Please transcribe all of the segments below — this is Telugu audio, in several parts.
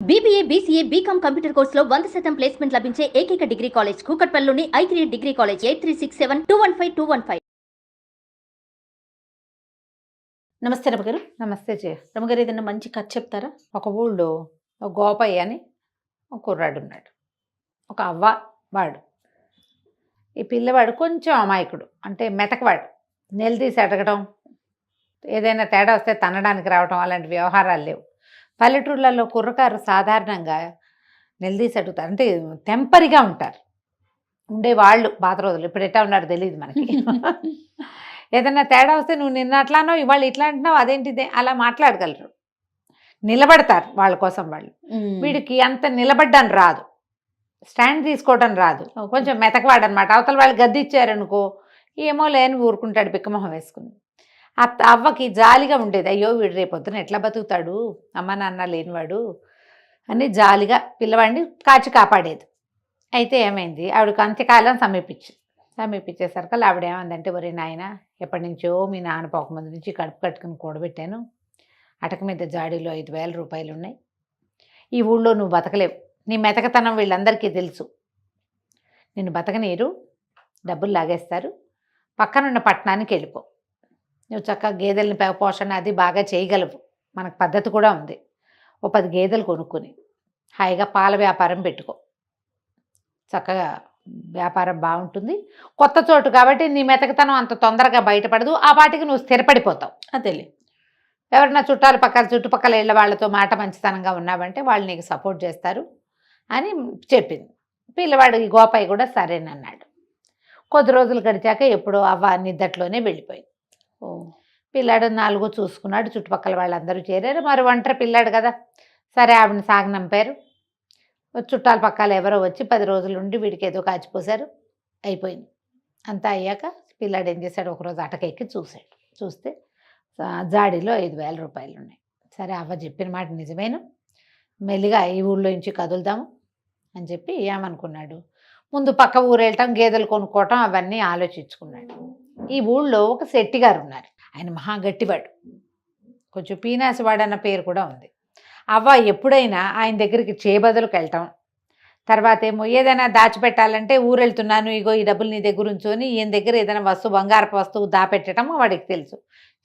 BBA, BCA, BCom కంప్యూటర్ కోర్సులో 100% ప్లేస్మెంట్ లభించే ఏకైక డిగ్రీ కాలేజ్ కూకట్పల్లిలోని i3 డిగ్రీ కాలేజ్ 8367215215. నమస్తే రమగారు. నమస్తే జయ. రమగారు, ఏదైనా మంచి కథ చెప్తారా? ఒక ఊళ్ళో ఒక గోపయ్య అని ఒక కుర్రాడు ఉన్నాడు. ఒక అవ్వ వాడు. ఈ పిల్లవాడు కొంచెం అమాయకుడు, అంటే మెతకవాడు. నిలదీసి అడగడం, ఏదైనా తేడా వస్తే తనడానికి రావడం, అలాంటి వ్యవహారాలు లేవు. పల్లెటూళ్ళల్లో కుర్రకారు సాధారణంగా నిలదీసి అడుగుతారు, అంటే టెంపరీగా ఉంటారు ఉండేవాళ్ళు పాత రోజులు. ఇప్పుడు ఎట్టా ఉన్నారు తెలియదు మనకి. ఏదైనా తేడా వస్తే నువ్వు నిన్న అట్లానో ఇవాళ ఇట్లా అంటున్నావు, అదేంటిదే, అలా మాట్లాడగలరు. నిలబడతారు వాళ్ళ కోసం వాళ్ళు. వీడికి అంత నిలబడ్డానికి రాదు, స్టాండ్ తీసుకోవడం రాదు, కొంచెం మెతకవాడనమాట. అవతల వాళ్ళు గద్ది ఇచ్చారనుకో ఏమో లేని ఊరుకుంటాడు బిక్కమొహం వేసుకుని. అవ్వకి జాలిగా ఉండేది, అయ్యో వీడు రేపొద్దున ఎట్లా బతుకుతాడు అమ్మ నాన్న లేనివాడు అని జాలిగా పిల్లవాడిని కాచి కాపాడేది. అయితే ఏమైంది, ఆవిడకి అంత్యకాలం సమీపించేసరికి ఆవిడ ఏమందంటే, ఒరే నాయన, ఎప్పటి నుంచో మీ నాన్న పోకముందు నుంచి కడుపు కట్టుకుని కూడబెట్టాను, అటక మీద జాడీలో 5,000 రూపాయలు ఉన్నాయి. ఈ ఊళ్ళో నువ్వు బతకలేవు, నీ మెతకతనం వీళ్ళందరికీ తెలుసు, నిన్ను బతకనీరు, డబ్బులు లాగేస్తారు, పక్కనున్న పట్టణానికి వెళ్ళిపో. నువ్వు చక్కగా గేదెలని పోషణ అది బాగా చేయగలవు, మనకు పద్ధతి కూడా ఉంది. ఓ 10 గేదెలు కొనుక్కొని హాయిగా పాల వ్యాపారం పెట్టుకో, చక్కగా వ్యాపారం బాగుంటుంది. కొత్త చోటు కాబట్టి నీ మెతకతనం అంత తొందరగా బయటపడదు, ఆ వాటికి నువ్వు స్థిరపడిపోతావు. అదేలే, ఎవరన్నా చుట్టుపక్కల ఇళ్ళ వాళ్ళతో మాట మంచితనంగా ఉన్నావంటే వాళ్ళు నీకు సపోర్ట్ చేస్తారు అని చెప్పింది. పిల్లవాడు ఈ గోపయ్య కూడా సరేనన్నాడు. కొద్ది రోజులు గడిచాక ఎప్పుడో అవ్వ నిద్దట్లోనే వెళ్ళిపోయింది. పిల్లాడు 4 చూసుకున్నాడు, చుట్టుపక్కల వాళ్ళందరూ చేరారు. మరి ఒంటరి పిల్లాడు కదా, సరే ఆవిడని సాగనంపారు. చుట్టాల పక్కల ఎవరో వచ్చి 10 రోజులు ఉండి వీడికి ఏదో కాచిపోసారు, అయిపోయింది. అంతా అయ్యాక పిల్లాడు ఏం చేశాడు, ఒకరోజు అటకెక్కి చూశాడు. చూస్తే జాడీలో 5,000 రూపాయలు ఉన్నాయి. సరే అవ్వ చెప్పిన మాట నిజమేను, మెల్లిగా ఈ ఊళ్ళో నుంచి కదులుదాము అని చెప్పి ఏమనుకున్నాడు, ముందు పక్క ఊరు వెళ్ళటం, గేదెలు కొనుక్కోవటం అవన్నీ ఆలోచించుకున్నాడు. ఈ ఊళ్ళో ఒక శెట్టి గారు ఉన్నారు, ఆయన మహా గట్టివాడు, కొంచెం పీనాసివాడు అన్న పేరు కూడా ఉంది. అవ్వ ఎప్పుడైనా ఆయన దగ్గరికి చేబదులకు వెళ్ళటం, తర్వాత ఏమో ఏదైనా దాచిపెట్టాలంటే ఊరు వెళ్తున్నాను, ఇగో ఈ డబ్బులు నీ దగ్గర ఉంచుకొని ఈయన దగ్గర ఏదైనా వస్తువు, బంగారపు వస్తువు దాపెట్టడం వాడికి తెలుసు.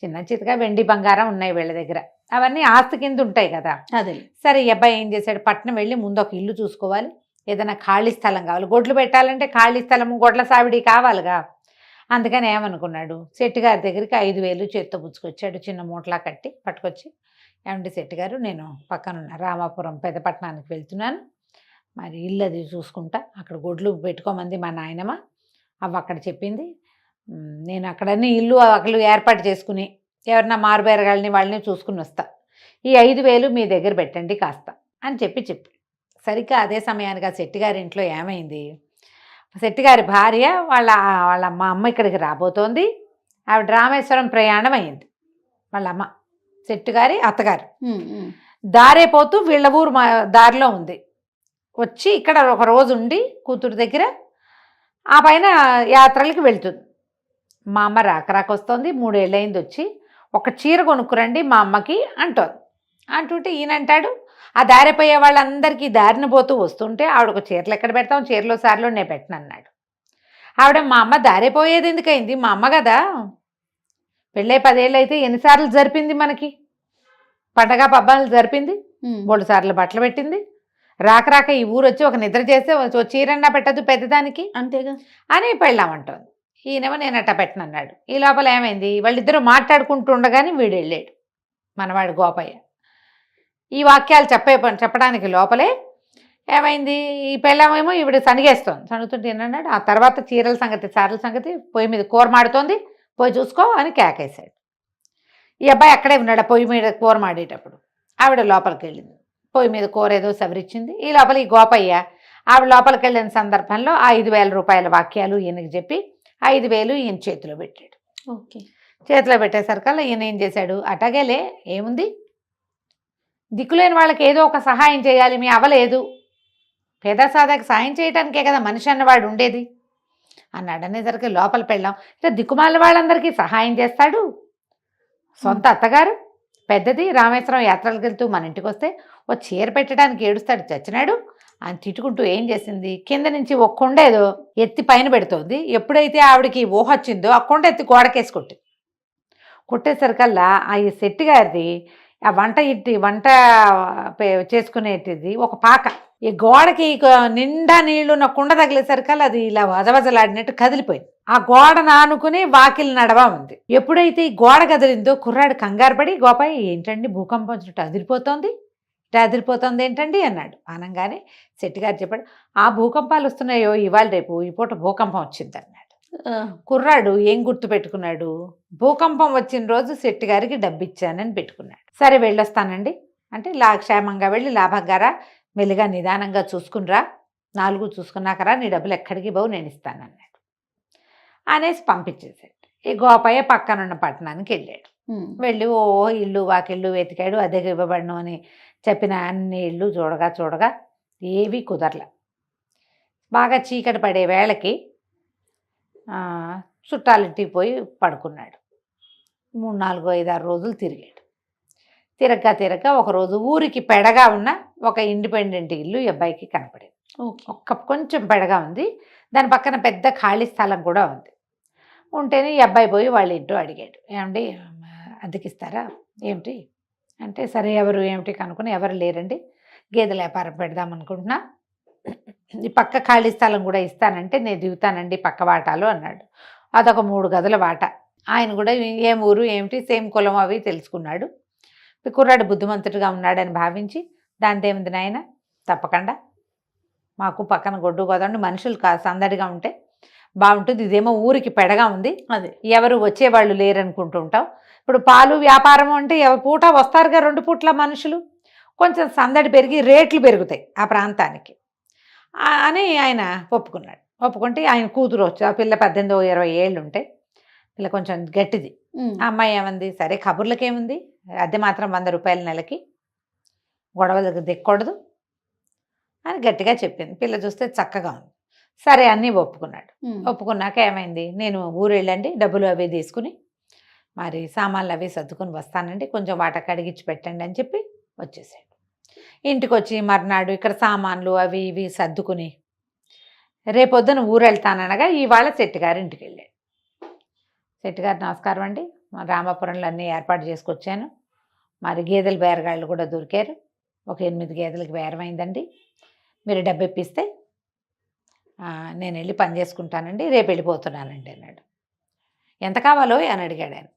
చిన్న చితగా వెండి బంగారం ఉన్నాయి వీళ్ళ దగ్గర, అవన్నీ ఆస్తి కింద ఉంటాయి కదా. అదే సరే ఈ అబ్బాయి ఏం చేశాడు, పట్నం వెళ్ళి ముందు ఒక ఇల్లు చూసుకోవాలి, ఏదైనా ఖాళీ స్థలం కావాలి, గొడ్లు పెట్టాలంటే ఖాళీ స్థలము, గొడ్ల సావిడి కావాలిగా. అందుకని ఏమనుకున్నాడు, శెట్టి గారి దగ్గరికి 5,000 చేత్తో పుచ్చుకొచ్చాడు, చిన్న మూటలా కట్టి పట్టుకొచ్చి, ఏమంటే శెట్టి గారు, నేను పక్కనున్న రామాపురం పెద్దపట్నానికి వెళ్తున్నాను, మరి ఇల్లు అది చూసుకుంటా, అక్కడ గొడ్లు పెట్టుకోమంది మా నాయనమ్మ, అవ్వ అక్కడ చెప్పింది, నేను అక్కడన్నీ ఇల్లు అక్కలు ఏర్పాటు చేసుకుని ఎవరన్నా మారుబేరగాళ్ళని వాళ్ళని చూసుకుని వస్తా, ఈ 5,000 మీ దగ్గర పెట్టండి కాస్త అని చెప్పి సరిగ్గా అదే సమయానికి ఆ శెట్టి గారి ఇంట్లో ఏమైంది, శెట్టిగారి భార్య వాళ్ళ మా అమ్మ ఇక్కడికి రాబోతోంది. ఆవిడ రామేశ్వరం ప్రయాణం అయింది. వాళ్ళ అమ్మ శెట్టిగారి అత్తగారు దారైపోతూ వీళ్ళ ఊరు దారిలో ఉంది. వచ్చి ఇక్కడ ఒక రోజు ఉండి కూతురు దగ్గర ఆ పైన యాత్రలకి వెళ్తుంది. మా అమ్మ రాకరాకొస్తోంది, 3 ఏళ్ళయింది వచ్చి, ఒక చీర కొనుక్కురండి మా అమ్మకి అంటుంటే ఈయనంటాడు, ఆ దారిపోయే వాళ్ళందరికీ దారిని పోతూ వస్తుంటే ఆవిడ ఒక చీరలు ఎక్కడ పెడతాం, చీరలో సార్లు నేను పెట్టను అన్నాడు. ఆవిడ, మా అమ్మ దారిపోయేది ఎందుకైంది, మా అమ్మ కదా, పెళ్ళై 10 ఏళ్ళు అయితే ఎన్నిసార్లు జరిపింది, మనకి పండగ పబ్బాలు జరిపింది, 3 సార్లు బట్టలు పెట్టింది, రాక ఈ ఊరు వచ్చి ఒక నిద్ర చేస్తే చీరన్నా పెట్టదు పెద్దదానికి అంతేగా అని పెళ్ళామంటోంది. ఈయనేమో నేను అట్ట పెట్టనన్నాడు. ఈ లోపల ఏమైంది, వాళ్ళిద్దరూ మాట్లాడుకుంటుండగానే వీడు వెళ్ళాడు, మనవాడు గోపయ్య. ఈ వాక్యాలు చెప్పడానికి లోపలే ఏమైంది, ఈ పెళ్ళామేమో ఈవిడ సనిగేస్తోంది. సనుగుతుంటే ఏమన్నాడు, ఆ తర్వాత చీరల సంగతి పొయ్యి మీద కూర మాడుతోంది, పోయి చూసుకో అని కేకేశాడు. ఈ అబ్బాయి అక్కడే ఉన్నాడు, పొయ్యి మీద కూర మాడేటప్పుడు. ఆవిడ లోపలికి వెళ్ళింది, పొయ్యి మీద కూర ఏదో సవరిచ్చింది. ఈ లోపల ఈ గోపయ్య ఆవిడ లోపలికి వెళ్ళిన సందర్భంలో 5,000 రూపాయల వాక్యాలు ఈయనకి చెప్పి 5,000 ఈయన చేతిలో పెట్టాడు. ఓకే, చేతిలో పెట్టేసరికల్లా ఈయన ఏం చేశాడు, అటగేలే ఏముంది, దిక్కులేని వాళ్ళకి ఏదో ఒక సహాయం చేయాలి, మీ అవ్వలేదు, పేదసాదాకి సాయం చేయడానికే కదా మనిషి అన్నవాడు ఉండేది అన్నాడు. అనేసరికి లోపల పెళ్ళాం, ఇట్లా దిక్కుమాల వాళ్ళందరికీ సహాయం చేస్తాడు, సొంత అత్తగారు పెద్దది రామేశ్వరం యాత్రలకు వెళ్తూ మన ఇంటికి వస్తే ఓ చీర పెట్టడానికి ఏడుస్తాడు చచ్చినాడు అని తిట్టుకుంటూ ఏం చేసింది, కింద నుంచి ఒక కొండ ఏదో ఎత్తి పైన పెడుతోంది. ఎప్పుడైతే ఆవిడకి ఊహ వచ్చిందో ఆ కొండ ఎత్తి గోడకేసి కొట్టేసరికల్లా ఆ ఈ శెట్టి గారిది ఆ వంట చేసుకునేటిది ఒక పాక ఈ గోడకి నిండా నీళ్లు ఉన్న కుండ తగిలేసరికల్లా అది ఇలా వజవజలాడినట్టు కదిలిపోయింది. ఆ గోడ నానుకుని వాకిలి నడవా ఉంది. ఎప్పుడైతే ఈ గోడ కదిలిందో కుర్రాడు కంగారు పడి, గోపాయి ఏంటండి భూకంపం వచ్చినట్టు అదిరిపోతోంది, అదిరిపోతుంది ఏంటండి అన్నాడు. అనగానే శెట్టి గారు చెప్పాడు, ఆ భూకంపాలు వస్తున్నాయో ఇవాళ రేపు ఈ పూట భూకంపం వచ్చింది అన్నాడు. కుర్రాడు ఏం గుర్తు పెట్టుకున్నాడు, భూకంపం వచ్చిన రోజు శెట్టి గారికి డబ్బు ఇచ్చానని పెట్టుకున్నాడు. సరే వెళ్ళొస్తానండి అంటే క్షేమంగా వెళ్ళి లాభంగారా, మెల్లిగా నిదానంగా చూసుకునిరా, 4 చూసుకున్నాకరా, నీ డబ్బులు ఎక్కడికి పోవు, నేను ఇస్తానన్నాడు అనేసి పంపించేసాడు. ఈ గోపయ్య పక్కనున్న పట్టణానికి వెళ్ళాడు. వెళ్ళి ఓ ఇల్లు వాకిళ్ళు వెతికాడు, అద్దెకి ఇవ్వబడను అని చెప్పిన అన్ని ఇళ్ళు చూడగా ఏవి కుదరల. బాగా చీకటి పడే వేళకి చుట్టాలింటికి పోయి పడుకున్నాడు. 3, 4, 5, 6 రోజులు తిరిగాడు. తిరగక ఒకరోజు ఊరికి పెడగా ఉన్న ఒక ఇండిపెండెంట్ ఇల్లు ఈ అబ్బాయికి కనపడింది. కొంచెం పెడగా ఉంది, దాని పక్కన పెద్ద ఖాళీ స్థలం కూడా ఉంది. ఉంటేనే ఈ అబ్బాయి పోయి వాళ్ళ ఇంట్లో అడిగాడు, ఏమండి అద్దెకిస్తారా ఏమిటి అంటే, సరే ఎవరు ఏమిటి కనుక్కుని, ఎవరు లేరండి, గేదెల వ్యాపారం పెడదాం అనుకుంటున్నా, ఈ పక్క ఖాళీ స్థలం కూడా ఇస్తానంటే నేను దిగుతానండి పక్క వాటాలో అన్నాడు. అదొక 3 గదుల వాట. ఆయన కూడా ఏం ఊరు ఏమిటి సేమ్ కులం అవి తెలుసుకున్నాడు. కుర్రాడు బుద్ధిమంతుడిగా ఉన్నాడని భావించి, దానిదేముంది నాయన తప్పకుండా, మాకు పక్కన గొడ్డు గోదండి మనుషులు సందడిగా ఉంటే బాగుంటుంది, ఇదేమో ఊరికి పెడగా ఉంది, అదే ఎవరు వచ్చేవాళ్ళు లేరనుకుంటూ ఉంటాం. ఇప్పుడు పాలు వ్యాపారం అంటే పూట వస్తారుగా 2 పూట్ల మనుషులు, కొంచెం సందడి పెరిగి రేట్లు పెరుగుతాయి ఆ ప్రాంతానికి అని ఆయన ఒప్పుకుంటే ఆయన కూతురు వచ్చి, ఆ పిల్ల 18, 20 ఏళ్ళు ఉంటాయి, పిల్ల కొంచెం గట్టిది. ఆ అమ్మాయి ఏమంది, సరే కబుర్లకేముంది, అద్దె మాత్రం 100 రూపాయల నెలకి, గొడవలకు దిక్కకూడదు అని గట్టిగా చెప్పింది. పిల్ల చూస్తే చక్కగా ఉంది. సరే అన్నీ ఒప్పుకున్నాక ఏమైంది, నేను ఊరు వెళ్ళండి డబ్బులు అవి తీసుకుని మరి సామాన్లు అవి సర్దుకుని వస్తానండి, కొంచెం వాట కడిగించి పెట్టండి అని చెప్పి వచ్చేసాడు. ఇంటికి వచ్చి మర్నాడు ఇక్కడ సామాన్లు అవి ఇవి సర్దుకుని రేపొద్దున ఊరు వెళ్తాననగా ఇవాళ శెట్టి గారి ఇంటికి వెళ్ళాడు. శెట్టి గారు నమస్కారం అండి, రామాపురంలో అన్నీ ఏర్పాటు చేసుకొచ్చాను, మరి గేదెల బేరగాళ్ళు కూడా దొరికారు, ఒక 8 గేదెలకు బేరమైందండి, మీరు డబ్బు ఇప్పిస్తే నేను వెళ్ళి పని చేసుకుంటానండి, రేపు వెళ్ళిపోతున్నానండి అన్నాడు. ఎంత కావాలో అని అడిగాడు ఆయన.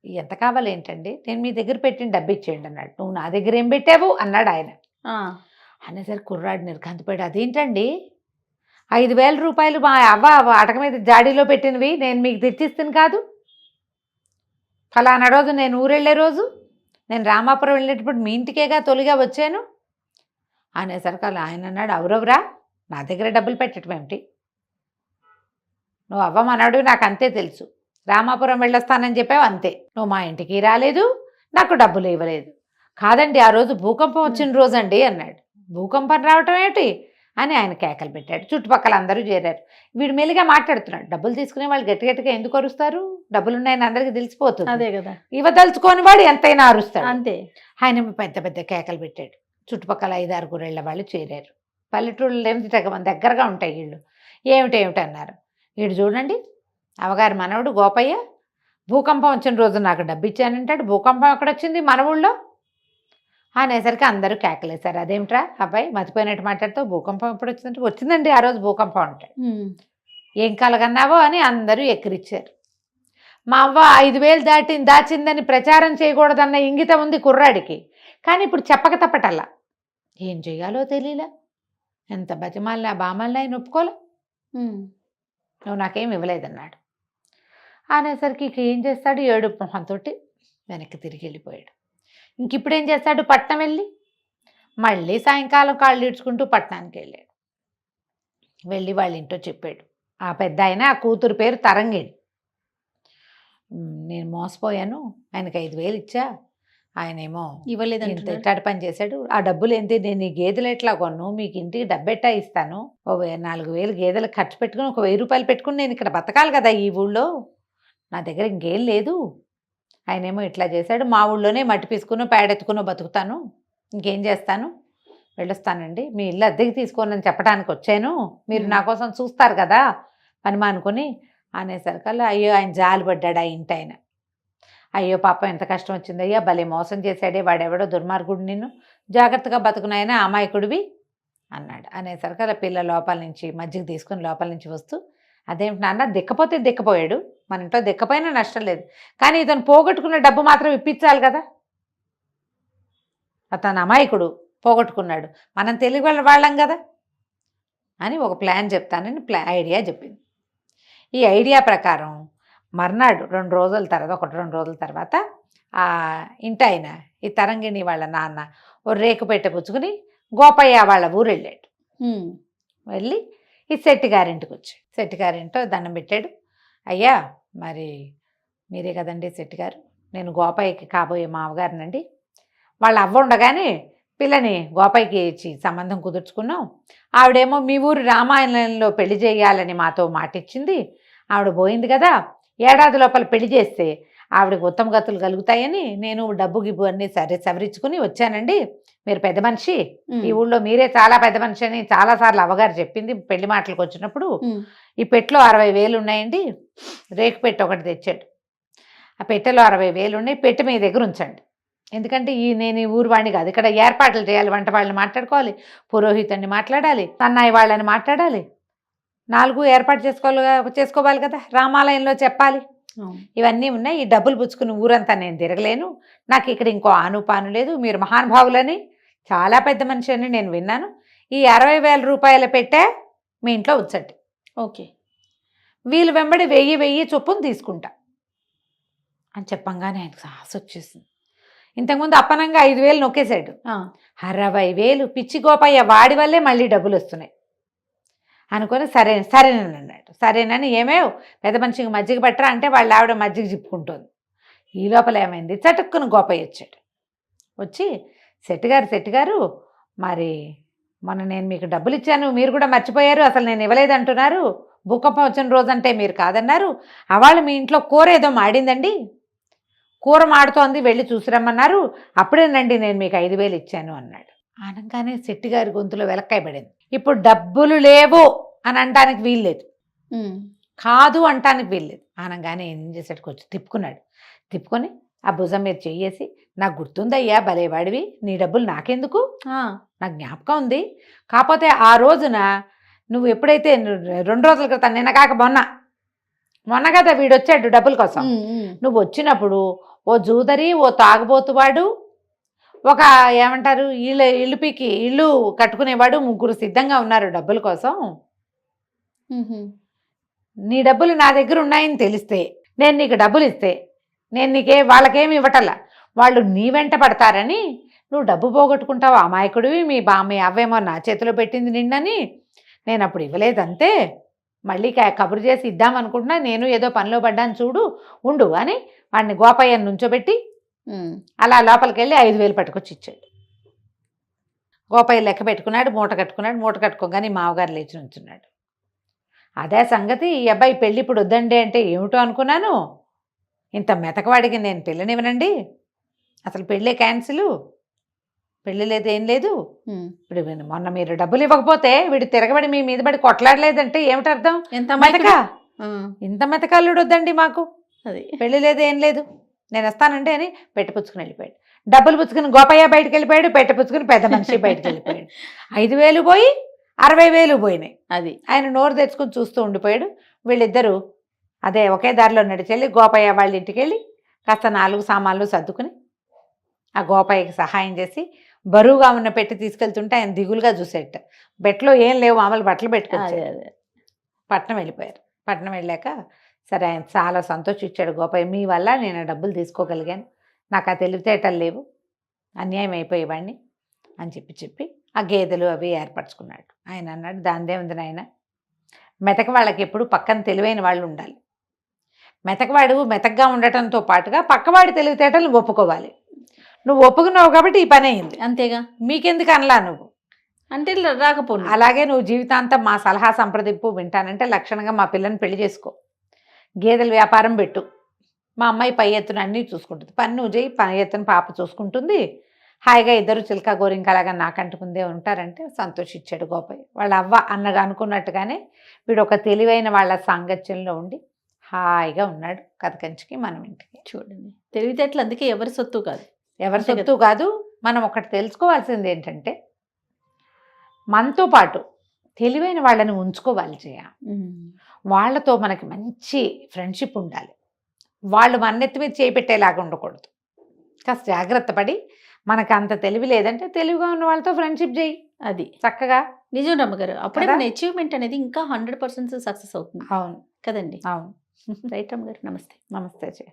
ఎంత కావాలి ఏంటండి, నేను మీ దగ్గర పెట్టిన డబ్బు ఇచ్చేయండి అన్నాడు. నువ్వు నా దగ్గర ఏం పెట్టావు అన్నాడు ఆయన. అనేసరికి కుర్రాడు నిర్ఘాంతపోయాడు. అదేంటండి 5,000 రూపాయలు మా అవ్వ అటక మీద జాడీలో పెట్టినవి నేను మీకు తెచ్చిస్తాను కాదు, ఫలానా రోజు నేను ఊరెళ్ళే రోజు, నేను రామాపురం వెళ్ళేటప్పుడు మీ ఇంటికేగా తొలిగా వచ్చాను అనేసరికి అలా ఆయన అన్నాడు, అవురవరా నా దగ్గర డబ్బులు పెట్టడం ఏమిటి, నువ్వు అవ్వమన్నాడు నాకు అంతే తెలుసు, రామాపురం వెళ్ళొస్తానని చెప్పావు అంతే, నువ్వు మా ఇంటికి రాలేదు, నాకు డబ్బులు ఇవ్వలేదు. కాదండి ఆ రోజు భూకంపం వచ్చిన రోజు అండి అన్నాడు. భూకంపం రావటం ఏమిటి అని ఆయన కేకలు పెట్టాడు. చుట్టుపక్కల అందరూ చేరారు. వీడు మెల్లిగా మాట్లాడుతున్నాడు. డబ్బులు తీసుకునే వాళ్ళు గట్టిగా ఎందుకు అరుస్తారు, డబ్బులున్నాయని అందరికీ తెలిసిపోతుంది, అదే కదా, ఇవ్వదలుచుకోని వాడు ఎంతైనా అరుస్తాడు అంతే. ఆయన పెద్ద కేకలు పెట్టాడు. చుట్టుపక్కల 5, 6 ఏళ్ల వాళ్ళు చేరారు. పల్లెటూళ్ళు ఏమిటి దగ్గరగా ఉంటాయి వీళ్ళు. ఏమిటి అన్నారు. వీడు చూడండి అవగారి మనవడు గోపయ్య భూకంపం వచ్చిన రోజు నాకు డబ్బు ఇచ్చానంటాడు, భూకంపం ఎక్కడొచ్చింది మన ఊళ్ళో అనేసరికి అందరూ కేకలేశారు. అదేమిట్రా అబ్బాయి మతిపోయినట్టు మాట్లాడుతూ, భూకంపం ఎప్పుడు వచ్చిందంటే, వచ్చిందండి ఆ రోజు భూకంపం అంటాడు. ఏం కలగన్నావో అని అందరూ ఎక్కిరిచ్చారు. మా అవ్వ 5,000 దాచిందని ప్రచారం చేయకూడదన్న ఇంగితం ఉంది కుర్రాడికి, కానీ ఇప్పుడు చెప్పక తప్పటల్లా ఏం చెయ్యాలో తెలియలే, ఎంత బతిమాలినా బామల్ని ఆయన ఒప్పుకోలే, నువ్వు నాకేం ఇవ్వలేదన్నాడు. అనేసరికి ఇక ఏం చేస్తాడు, ఏడుపు మొహంతో వెనక్కి తిరిగి వెళ్ళిపోయాడు. ఇంక ఇప్పుడు ఏం చేస్తాడు, పట్నం వెళ్ళి మళ్ళీ సాయంకాలం కాళ్ళు ఈడ్చుకుంటూ పట్టణానికి వెళ్ళాడు. వెళ్ళి వాళ్ళ ఇంట్లో చెప్పాడు. ఆ పెద్ద ఆయన ఆ కూతురు పేరు తరంగిణి, నేను మోసపోయాను, ఆయనకి 5,000 ఇచ్చా, ఆయనేమో ఇవ్వలేదంటే ఇట్టాడు పని చేశాడు, ఆ డబ్బులు ఏంటి, నేను ఈ గేదెలు ఎట్లా కొను, మీకు ఇంటికి డబ్బెట్టా ఇస్తాను, 4,000 గేదెలకు ఖర్చు పెట్టుకుని ఒక 1,000 రూపాయలు పెట్టుకుని నేను ఇక్కడ బతకాలి కదా ఈ ఊళ్ళో, నా దగ్గర ఇంకేం లేదు ఆయనేమో ఇట్లా చేశాడు, మా ఊళ్ళోనే మట్టి పీసుకుని పేడెత్తుకుని బతుకుతాను, ఇంకేం చేస్తాను, వెళ్ళొస్తానండి, మీ ఇల్లు అద్దెకి తీసుకోనని చెప్పడానికి వచ్చాను, మీరు నా కోసం చూస్తారు కదా పని మానుకొని అనేసరికల్లా అయ్యో ఆయన జాలి పడ్డాడు ఆ ఇంటి ఆయన. అయ్యో పాపం ఎంత కష్టం వచ్చింది అయ్యా, భలే మోసం చేశాడే వాడెవడో దుర్మార్గుడు, నిన్ను జాగ్రత్తగా బతుకునైనా అమాయకుడివి అన్నాడు. అనేసరికి అలా పిల్ల లోపల నుంచి మజ్జిగ తీసుకుని లోపల నుంచి వస్తూ, అదేమిటి నాన్న, దిక్కపోతే దిక్కపోయాడు, మన ఇంట్లో దిక్కపోయినా నష్టం లేదు, కానీ ఇతను పోగొట్టుకున్న డబ్బు మాత్రం ఇప్పించాలి కదా, అతను అమాయకుడు పోగొట్టుకున్నాడు, మనం తెలివి వాళ్ళం కదా అని ఒక ప్లాన్ చెప్తానని ఐడియా చెప్పింది. ఈ ఐడియా ప్రకారం మర్నాడు 2 రోజుల తర్వాత 1-2 రోజుల తర్వాత ఆ ఇంటాయన ఈ తరంగిణి వాళ్ళ నాన్న ఓ రేకు పెట్టె పుచ్చుకుని గోపయ్య వాళ్ళ ఊరు వెళ్ళాడు. వెళ్ళి ఈ శెట్టి గారింటికి వచ్చాడు. శెట్టి గారింటో దండం పెట్టాడు. అయ్యా మరి మీరే కదండి శెట్టి గారు, నేను గోపయ్యకి కాబోయే మామగారినండి, వాళ్ళ అవ్వ ఉండగానే పిల్లని గోపయ్యకి ఇచ్చి సంబంధం కుదుర్చుకున్నాం, ఆవిడేమో మీ ఊరు రామాయణంలో పెళ్లి చేయాలని మాతో మాటిచ్చింది, ఆవిడ పోయింది కదా, ఏడాది లోపల పెళ్లి చేస్తే ఆవిడకి ఉత్తమ గతులు కలుగుతాయని నేను డబ్బు గిబ్బు అన్నీ సవరించుకుని వచ్చానండి, మీరు పెద్ద మనిషి, ఈ ఊళ్ళో మీరే చాలా పెద్ద మనిషి అని చాలాసార్లు అవ్వగారు చెప్పింది పెళ్లి మాటలకు వచ్చినప్పుడు, ఈ పెట్టెలో 60,000 ఉన్నాయండి, రేకు పెట్టె ఒకటి తెచ్చాడు, ఆ పెట్టెలో 60,000 ఉన్నాయి, పెట్టె మీ దగ్గర ఉంచండి, ఎందుకంటే నేను ఈ ఊరు వాడిని కాదు, ఇక్కడ ఏర్పాట్లు చేయాలి, వంట వాళ్ళని మాట్లాడుకోవాలి, పురోహితుడిని మాట్లాడాలి, సన్నాయి వాళ్ళని మాట్లాడాలి, 4 ఏర్పాటు చేసుకోవాలి కదా, రామాలయంలో చెప్పాలి, ఇవన్నీ ఉన్నాయి, ఈ డబ్బులు పుచ్చుకుని ఊరంతా నేను తిరగలేను, నాకు ఇక్కడ ఇంకో ఆనుపాను లేదు, మీరు మహానుభావులని చాలా పెద్ద మనిషి అని నేను విన్నాను, ఈ 60,000 రూపాయల పెట్టే మీ ఇంట్లో ఉంచండి, ఓకే, వీళ్ళు వెంబడి 1000 చొప్పున తీసుకుంటా అని చెప్పంగానే ఆయనకు సాహసం వచ్చేసింది. ఇంతకుముందు అప్పనంగా 5,000 నొక్కేశాడు, 60,000 పిచ్చి గోపయ్య వాడి వల్లే మళ్ళీ డబ్బులు వస్తున్నాయి అనుకొని సరేనని అన్నాడు. సరేనని ఏమేవ్ పెద్ద మనిషికి మజ్జిగ పట్టరా అంటే వాళ్ళ ఆవిడ మజ్జిగ చిప్పుకుంటుంది. ఈ లోపల ఏమైంది, చటుక్కుని గోపయ్య వచ్చాడు. వచ్చి శెట్టి గారు మరి మొన్న నేను మీకు డబ్బులు ఇచ్చాను, మీరు కూడా మర్చిపోయారు, అసలు నేను ఇవ్వలేదంటున్నారు, భూకంపం వచ్చిన రోజంటే మీరు కాదన్నారు, అవాళ్ళు మీ ఇంట్లో కూర ఏదో మాడిందండి, కూర మాడుతోంది, వెళ్ళి చూసిరమ్మన్నారు, అప్పుడేనండి నేను మీకు 5,000 ఇచ్చాను అన్నాడు. అనగానే శెట్టి గారి గొంతులో వెలక్కాయ పడింది. ఇప్పుడు డబ్బులు లేవు అని అనడానికి వీల్లేదు, కాదు అంటానికి వీల్లేదు. అనగానే ఏం చేసాడు, కొంచెం తిప్పుకొని ఆ భుజం మీద చెయ్యేసి, నాకు గుర్తుందయ్యా భలేవాడివి, నీ డబ్బులు నాకెందుకు, నాకు జ్ఞాపకం ఉంది, కాకపోతే ఆ రోజున నువ్వు ఎప్పుడైతే 2 రోజుల క్రితం, నిన్న కాక మొన్న కదా వీడొచ్చాడు డబ్బుల కోసం, నువ్వు వచ్చినప్పుడు ఓ జూదరి, ఓ తాగుబోతువాడు, ఒక ఏమంటారు ఇల్లు కట్టుకునేవాడు, 3 సిద్ధంగా ఉన్నారు డబ్బుల కోసం, నీ డబ్బులు నా దగ్గర ఉన్నాయని తెలిస్తే నేను నీకు డబ్బులు ఇస్తే నేను వాళ్ళకేమి ఇవ్వటల్లా, వాళ్ళు నీ వెంట పడతారని నువ్వు డబ్బు పోగొట్టుకుంటావు, అమాయకుడివి, మీ అవ్వేమో నా చేతిలో పెట్టింది నిన్నని నేను అప్పుడు ఇవ్వలేదంతే, మళ్ళీ కబురు చేసి ఇద్దామనుకుంటున్నా, నేను ఏదో పనిలో పడ్డాను చూడు ఉండు అని వాడిని గోపయ్యను నుంచోబెట్టి అలా లోపలికి వెళ్ళి 5,000 పట్టుకొచ్చి ఇచ్చాడు. గోపయ్య లెక్క పెట్టుకున్నాడు, మూట కట్టుకోగానే మావగారు లేచి నుంచున్నాడు. అదే సంగతి, ఈ అబ్బాయి పెళ్ళి ఇప్పుడు వద్దండి అంటే ఏమిటో అనుకున్నాను, ఇంత మెతకవాడికి నేను పెళ్ళనివ్వనండి, అసలు పెళ్ళే క్యాన్సిల్, పెళ్ళి లేదు ఏం లేదు, ఇప్పుడు మొన్న మీరు డబ్బులు ఇవ్వకపోతే వీడు తిరగబడి మీ మీద పడి కొట్లాడలేదంటే ఏమిటి అర్థం, ఇంత మెతకాలుడు వద్దండి మాకు, అది పెళ్ళి లేదు ఏం లేదు, నేను వస్తానంటే అని పెట్టపుచ్చుకుని వెళ్ళిపోయాడు. డబ్బులు పుచ్చుకుని గోపయ్య బయటకు వెళ్ళిపోయాడు, పెట్టపుచ్చుకుని పెద్ద మనిషి బయటకు వెళ్ళిపోయాడు. 5,000 పోయి 60,000 పోయినాయి. అది ఆయన నోరు తెచ్చుకుని చూస్తూ ఉండిపోయాడు. వీళ్ళిద్దరూ అదే ఒకే దారిలో నడిచెళ్ళి గోపయ్య వాళ్ళ ఇంటికి వెళ్ళి కాస్త 4 సామాన్లు సర్దుకుని ఆ గోపయ్యకి సహాయం చేసి బరువుగా ఉన్న పెట్టి తీసుకెళ్తుంటే ఆయన దిగులుగా చూసేట, బెట్లో ఏం లేవు, మామూలు బట్టలు పెట్టుకొచ్చారు. పట్నం వెళ్ళిపోయారు. పట్నం వెళ్ళాక సరే ఆయన చాలా సంతోషించాడు గోపయ్య, మీ వల్ల నేను డబ్బులు తీసుకోగలిగాను, నాకు ఆ తెలివితేటలు లేవు, అన్యాయం అయిపోయేవాడిని అని చెప్పి ఆ గేదెలు అవి ఏర్పరచుకున్నాడు. ఆయన అన్నాడు, దానిదేముంది నాయన, మెతక వాళ్ళకి ఎప్పుడు పక్కన తెలివైన వాళ్ళు ఉండాలి, మెతకవాడు మెతకగా ఉండటంతో పాటుగా పక్కవాడి తెలివితేటలు ఒప్పుకోవాలి, నువ్వు ఒప్పుకున్నావు కాబట్టి ఈ పని అయింది, అంతేగా, మీకెందుకు అనలా నువ్వు అంటే రాకపోను, అలాగే నువ్వు జీవితాంతం మా సలహా సంప్రదింపు వింటానంటే లక్షణంగా మా పిల్లని పెళ్లి చేసుకో, గేదెల వ్యాపారం పెట్టు, మా అమ్మాయి పై ఎత్తున అన్నీ చూసుకుంటుంది. పని నువ్వు చేయి, పై ఎత్తున పాప చూసుకుంటుంది, హాయిగా ఇద్దరు చిలక గోరింకలాగా నాకంటుకుందే ఉంటారంటే సంతోషించాడు గోపయ్య. వాళ్ళ అవ్వ అన్నగా అనుకున్నట్టుగానే వీడు ఒక తెలివైన వాళ్ళ సాంగత్యంలో ఉండి హాయిగా ఉన్నాడు. కథ కంచికి మనం ఇంటికి. చూడండి, తెలివితేటలు అందుకే ఎవరి సొత్తు కాదు. ఎవరి అంతే సొత్తు కాదు. మనం ఒకటి తెలుసుకోవాల్సింది ఏంటంటే, మనతో పాటు తెలివైన వాళ్ళని ఉంచుకోవాలి చేయ. వాళ్ళతో మనకి మంచి ఫ్రెండ్షిప్ ఉండాలి. వాళ్ళు మన్నెత్తి మీద చేపెట్టేలాగా ఉండకూడదు. కాస్త జాగ్రత్త పడి, మనకు అంత తెలివి లేదంటే తెలివిగా ఉన్న వాళ్ళతో ఫ్రెండ్షిప్ చేయి అది చక్కగా. నిజం రమ్మగారు, అప్పుడే కదా? మన అచీవ్మెంట్ అనేది ఇంకా 100% సక్సెస్ అవుతుంది అవును కదండి. అవును. రైట్ రమ్మగారు, నమస్తే. నమస్తే చేయ.